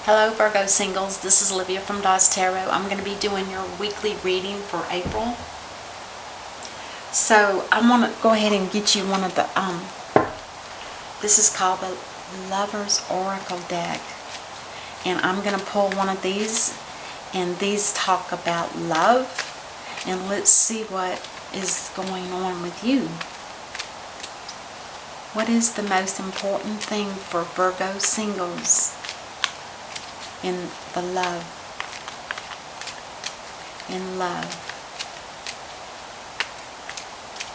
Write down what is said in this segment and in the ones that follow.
Hello Virgo singles, this is Olivia from Dawes Tarot. I'm going to be doing your weekly reading for April. So I want to go ahead and get you one of the, this is called the Lover's Oracle deck. And I'm going to pull one of these, and these talk about love. And let's see what is going on with you. What is the most important thing for Virgo singles? In the love, in love,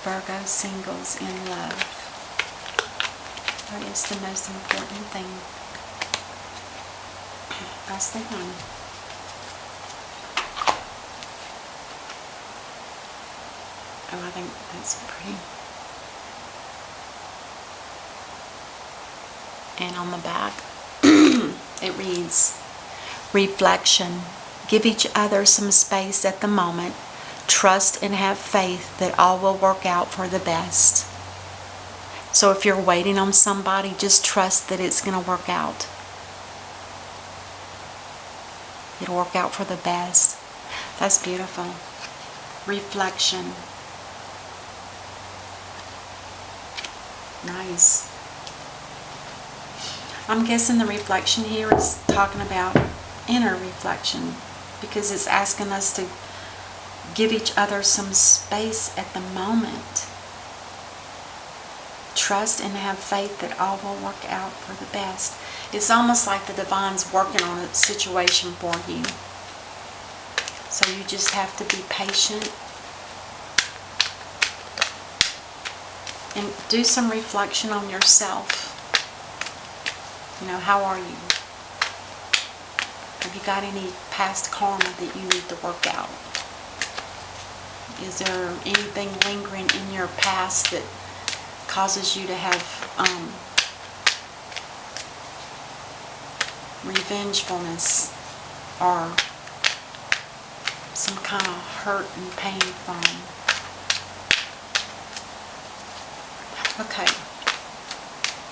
Virgo singles in love. What is the most important thing? That's the one. Oh, I think that's pretty. And on the back, it reads, reflection. Give each other some space at the moment. Trust and have faith that all will work out for the best. So if you're waiting on somebody, just trust that it's going to work out. It'll work out for the best. That's beautiful. Reflection. Nice. I'm guessing the reflection here is talking about inner reflection, because it's asking us to give each other some space at the moment. Trust and have faith that all will work out for the best. It's almost like the divine's working on a situation for you. So you just have to be patient and do some reflection on yourself. You know, how are you? Have you got any past karma that you need to work out? Is there anything lingering in your past that causes you to have revengefulness or some kind of hurt and pain from? Okay.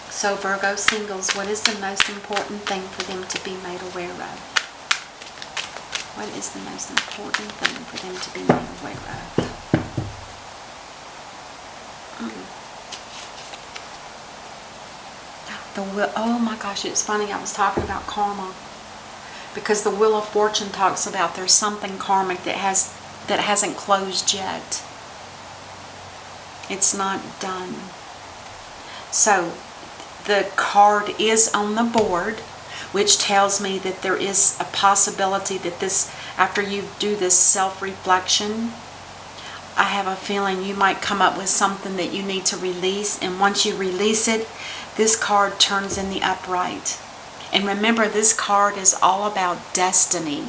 So Virgo singles, what is the most important thing for them to be made aware of? What is the most important thing for them to be made aware of? The will. Oh my gosh, it's funny. I was talking about karma, because the Wheel of Fortune talks about there's something karmic that hasn't closed yet. It's not done. So the card is on the board, which tells me that there is a possibility that this, after you do this self-reflection, I have a feeling you might come up with something that you need to release. And once you release it, this card turns in the upright. And remember, this card is all about destiny.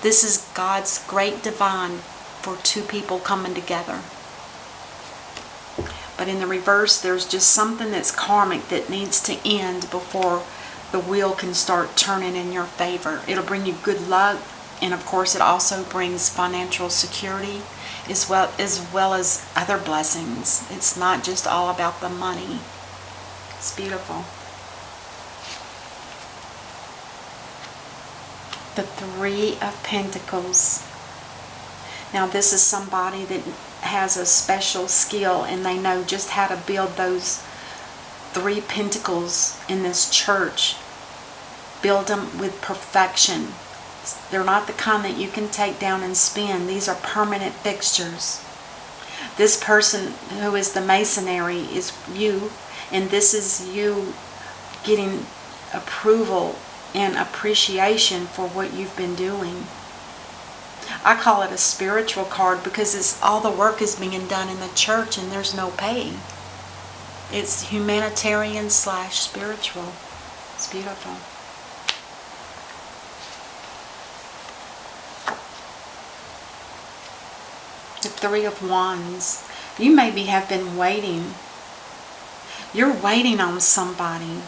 This is God's great divine for two people coming together. But in the reverse, there's just something that's karmic that needs to end before the wheel can start turning in your favor. It'll bring you good luck, and of course it also brings financial security as well as other blessings. It's not just all about the money. It's beautiful. The Three of Pentacles. Now this is somebody that has a special skill, and they know just how to build those three pentacles in this church. Build them with perfection. They're not the kind that you can take down and spin. These are permanent fixtures. This person who is the masonry is you, and this is you getting approval and appreciation for what you've been doing. I call it a spiritual card because all the work is being done in the church and there's no pay. It's humanitarian / spiritual. It's beautiful. The Three of Wands. You maybe have been waiting. You're waiting on somebody.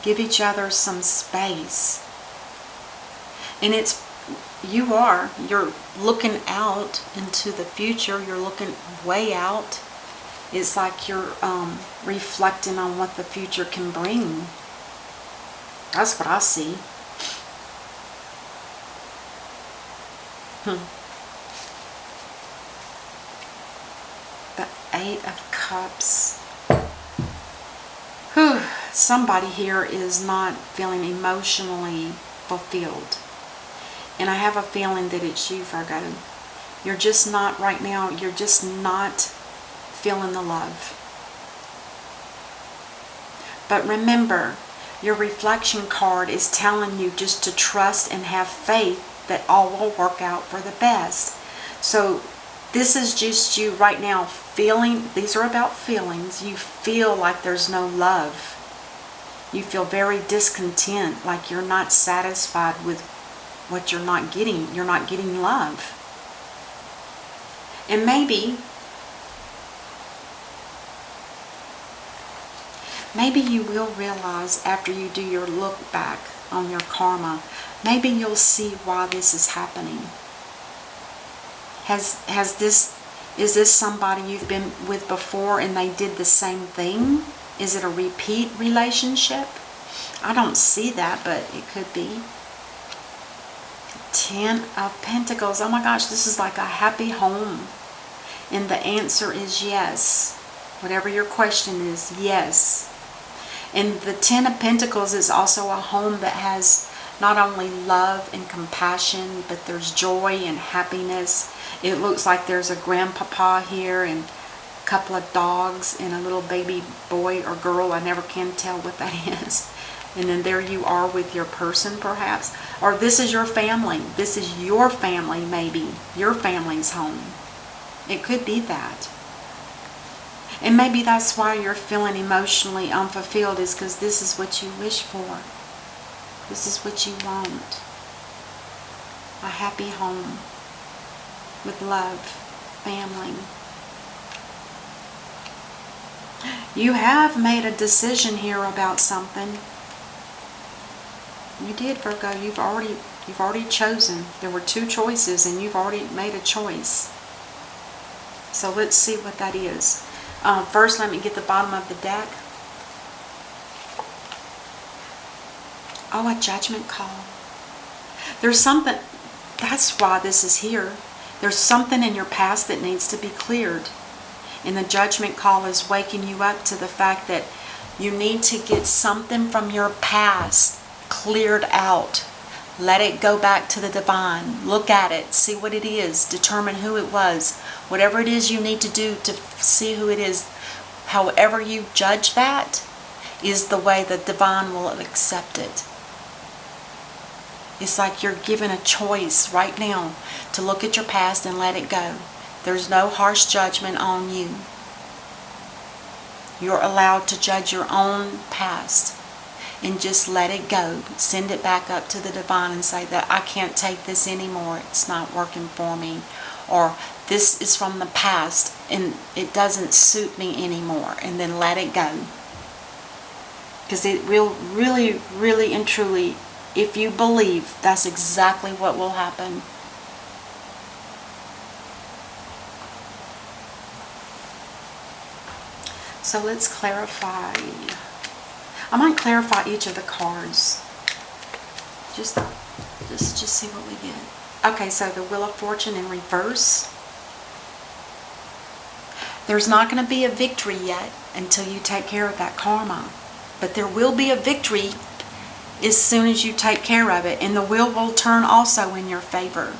Give each other some space. And you're looking out into the future. You're looking way out. It's like you're reflecting on what the future can bring. That's what I see. The Eight of Cups. Whew. Somebody here is not feeling emotionally fulfilled. And I have a feeling that it's you, Virgo. You're just not, right now, you're just not feeling the love. But remember, your reflection card is telling you just to trust and have faith that all will work out for the best. So this is just you right now feeling, these are about feelings. You feel like there's no love. You feel very discontent, like you're not satisfied with what you're not getting. You're not getting love. And maybe you will realize after you do your look back on your karma, maybe you'll see why this is happening. Is this somebody you've been with before and they did the same thing? Is it a repeat relationship? I don't see that, but it could be. Ten of Pentacles. Oh my gosh, this is like a happy home. And the answer is yes. Whatever your question is, yes. And the Ten of Pentacles is also a home that has not only love and compassion, but there's joy and happiness. It looks like there's a grandpapa here and a couple of dogs and a little baby boy or girl. I never can tell what that is. And then there you are with your person, perhaps. Or this is your family. This is your family, maybe. Your family's home. It could be that. And maybe that's why you're feeling emotionally unfulfilled, is because this is what you wish for. This is what you want. A happy home with love, family. You have made a decision here about something. You did, Virgo. You've already chosen. There were two choices and you've already made a choice. So let's see what that is. First, let me get the bottom of the deck. Oh, a judgment call. There's something, that's why this is here. There's something in your past that needs to be cleared. And the judgment call is waking you up to the fact that you need to get something from your past cleared out. Let it go back to the divine. Look at it. See what it is. Determine who it was. Whatever it is you need to do to see who it is, however you judge that, is the way the divine will accept it. It's like you're given a choice right now to look at your past and let it go. There's no harsh judgment on you. You're allowed to judge your own past and just let it go. Send it back up to the divine and say that I can't take this anymore. It's not working for me. Or this is from the past and it doesn't suit me anymore. And then let it go. Because it will really, really and truly, if you believe, that's exactly what will happen. So let's clarify. I might clarify each of the cards. Just see what we get. Okay, so the Wheel of Fortune in reverse. There's not going to be a victory yet until you take care of that karma. But there will be a victory as soon as you take care of it. And the wheel will turn also in your favor.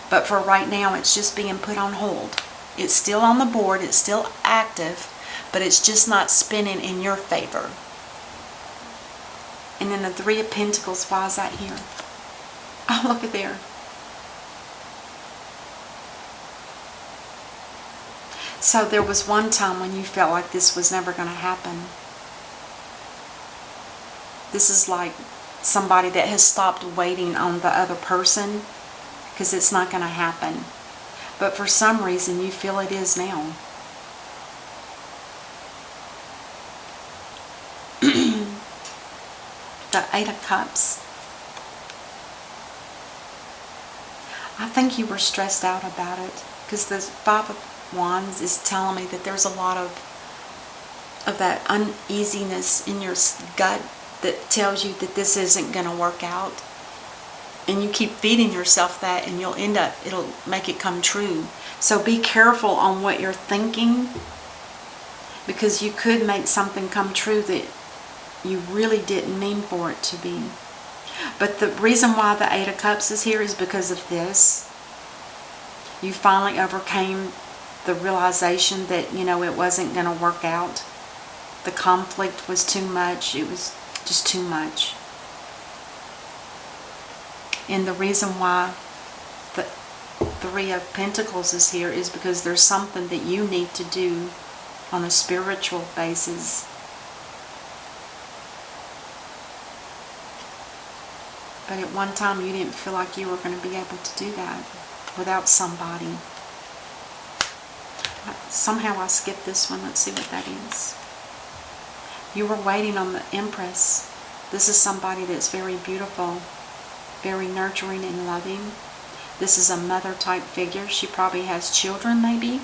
But for right now, it's just being put on hold. It's still on the board. It's still active. But it's just not spinning in your favor. And then the Three of Pentacles, why is that here? Oh, look at there. So there was one time when you felt like this was never going to happen. This is like somebody that has stopped waiting on the other person because it's not going to happen. But for some reason you feel it is now. The Eight of Cups. I think you were stressed out about it because the Five of Wands is telling me that there's a lot of that uneasiness in your gut that tells you that this isn't going to work out. And you keep feeding yourself that, and it'll make it come true. So be careful on what you're thinking, because you could make something come true that you really didn't mean for it to be. But the reason why the Eight of Cups is here is because of this. You finally overcame the realization that, it wasn't going to work out. The conflict was too much. It was just too much. And the reason why the Three of Pentacles is here is because there's something that you need to do on a spiritual basis. But at one time you didn't feel like you were going to be able to do that without somebody. Somehow I skipped this one. Let's see what that is. You were waiting on the Empress. This is somebody that's very beautiful, very nurturing and loving. This is a mother type figure. She probably has children, maybe.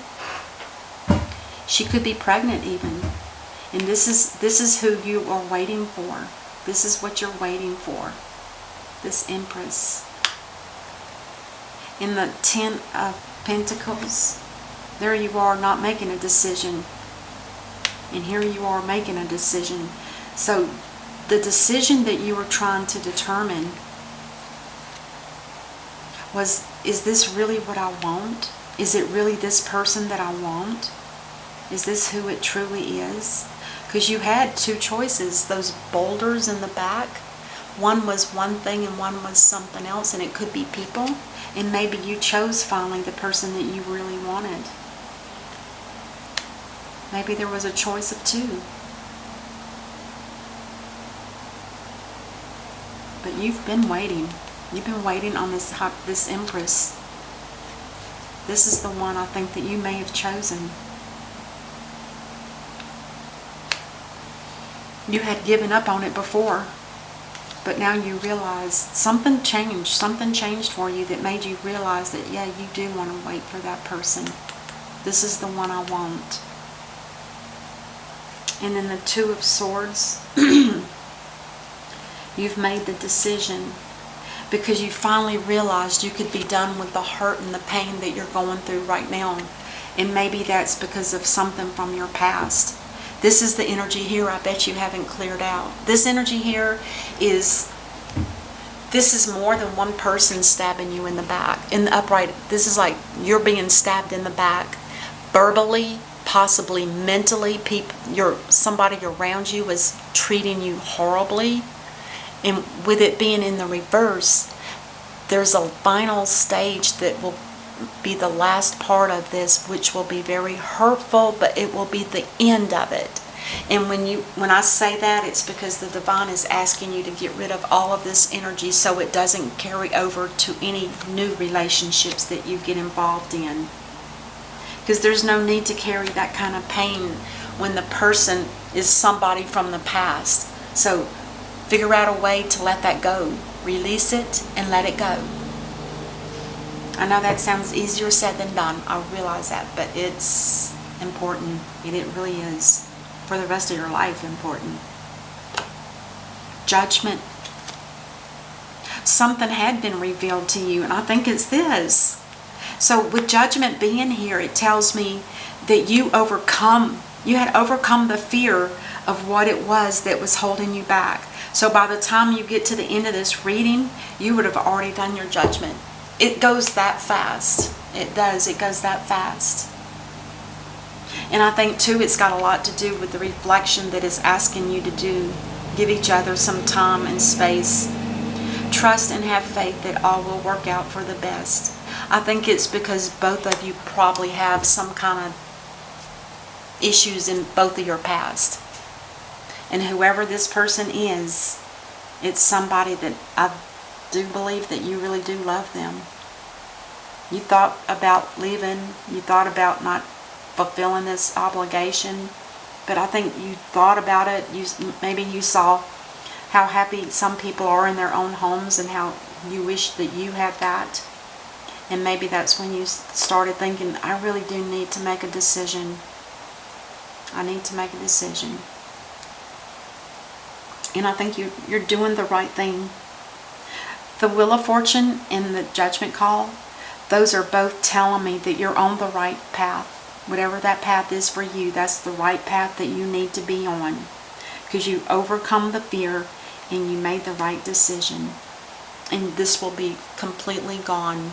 She could be pregnant even. And this is who you are waiting for. This is what you're waiting for. This Empress. In the Ten of Pentacles, there you are not making a decision. And here you are making a decision. So the decision that you were trying to determine was, is this really what I want? Is it really this person that I want? Is this who it truly is? Because you had two choices, those boulders in the back. One was one thing and one was something else, and it could be people. And maybe you chose finally the person that you really wanted. Maybe there was a choice of two. But you've been waiting. You've been waiting on this Empress. This is the one I think that you may have chosen. You had given up on it before, but now you realize something changed. Something changed for you that made you realize that, yeah, you do want to wait for that person. This is the one I want. And then the Two of Swords. You've made the decision because you finally realized you could be done with the hurt and the pain that you're going through right now. And maybe that's because of something from your past. This is the energy here I bet you haven't cleared out. This energy here is, this is more than one person stabbing you in the back, in the upright. This is like you're being stabbed in the back, verbally, possibly mentally. Somebody around you is treating you horribly. And with it being in the reverse, there's a final stage that will be the last part of this, which will be very hurtful, but it will be the end of it. And when I say that, it's because the Divine is asking you to get rid of all of this energy so it doesn't carry over to any new relationships that you get involved in. Because there's no need to carry that kind of pain when the person is somebody from the past. So figure out a way to let that go. Release it and let it go. I know that sounds easier said than done. I realize that, but it's important. It really is. For the rest of your life, important. Judgment. Something had been revealed to you, and I think it's this. So with Judgment being here, it tells me that you had overcome the fear of what it was that was holding you back. So by the time you get to the end of this reading, you would have already done your judgment. It goes that fast. It does. It goes that fast. And I think, too, it's got a lot to do with the reflection that is asking you to do. Give each other some time and space. Trust and have faith that all will work out for the best. I think it's because both of you probably have some kind of issues in both of your past. And whoever this person is, it's somebody that I do believe that you really do love them. You thought about leaving. You thought about not fulfilling this obligation. But I think you thought about it. Maybe you saw how happy some people are in their own homes and how you wish that you had that. And maybe that's when you started thinking, I really do need to make a decision. I need to make a decision. And I think you're doing the right thing. The Wheel of Fortune and the Judgment Call, those are both telling me that you're on the right path. Whatever that path is for you, that's the right path that you need to be on. Because you overcome the fear and you made the right decision. And this will be completely gone.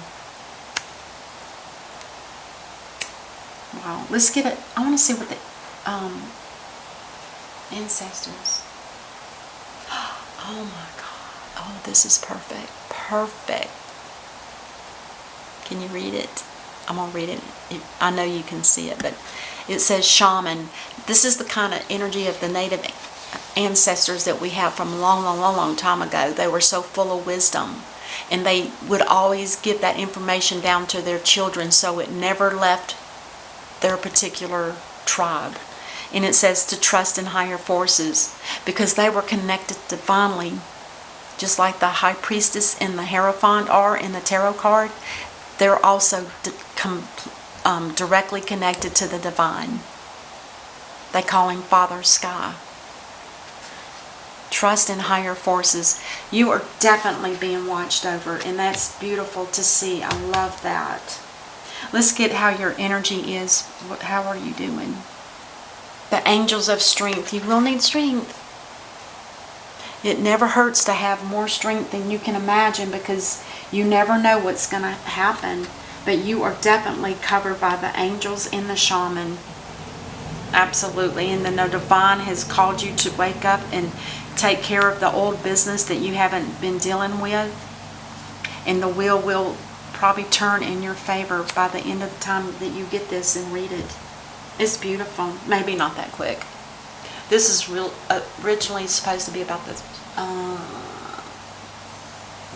Wow. Let's get it. I want to see what the ancestors. Oh my God. Oh, this is perfect. Perfect. Can you read it? I'm going to read it. I know you can see it, but it says shaman. This is the kind of energy of the native ancestors that we have from a long, long, long, long time ago. They were so full of wisdom, and they would always give that information down to their children, so it never left their particular tribe. And it says to trust in higher forces, because they were connected divinely, just like the High Priestess and the Hierophant are in the tarot card. They're also directly connected to the divine. They call him Father Sky. Trust in higher forces. You are definitely being watched over, and that's beautiful to see. I love that. Let's get how your energy is. How are you doing? The angels of strength. You will need strength. It never hurts to have more strength than you can imagine, because you never know what's going to happen. But you are definitely covered by the angels and the shaman. Absolutely. And then the divine has called you to wake up and take care of the old business that you haven't been dealing with. And the wheel will probably turn in your favor by the end of the time that you get this and read it. It's beautiful. Maybe not that quick. This is originally supposed to be about the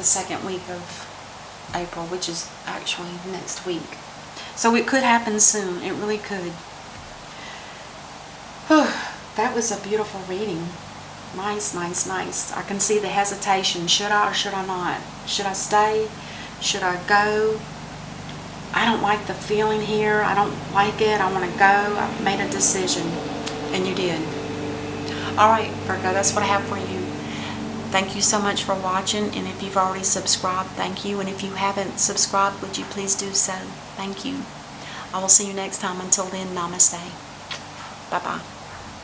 second week of April, which is actually next week. So it could happen soon. It really could. That was a beautiful reading. Nice, nice, nice. I can see the hesitation. Should I or should I not? Should I stay? Should I go? I don't like the feeling here. I don't like it. I want to go. I've made a decision. And you did. Alright, Virgo, that's what I have for you. Thank you so much for watching. And if you've already subscribed, thank you. And if you haven't subscribed, would you please do so? Thank you. I will see you next time. Until then, namaste. Bye-bye.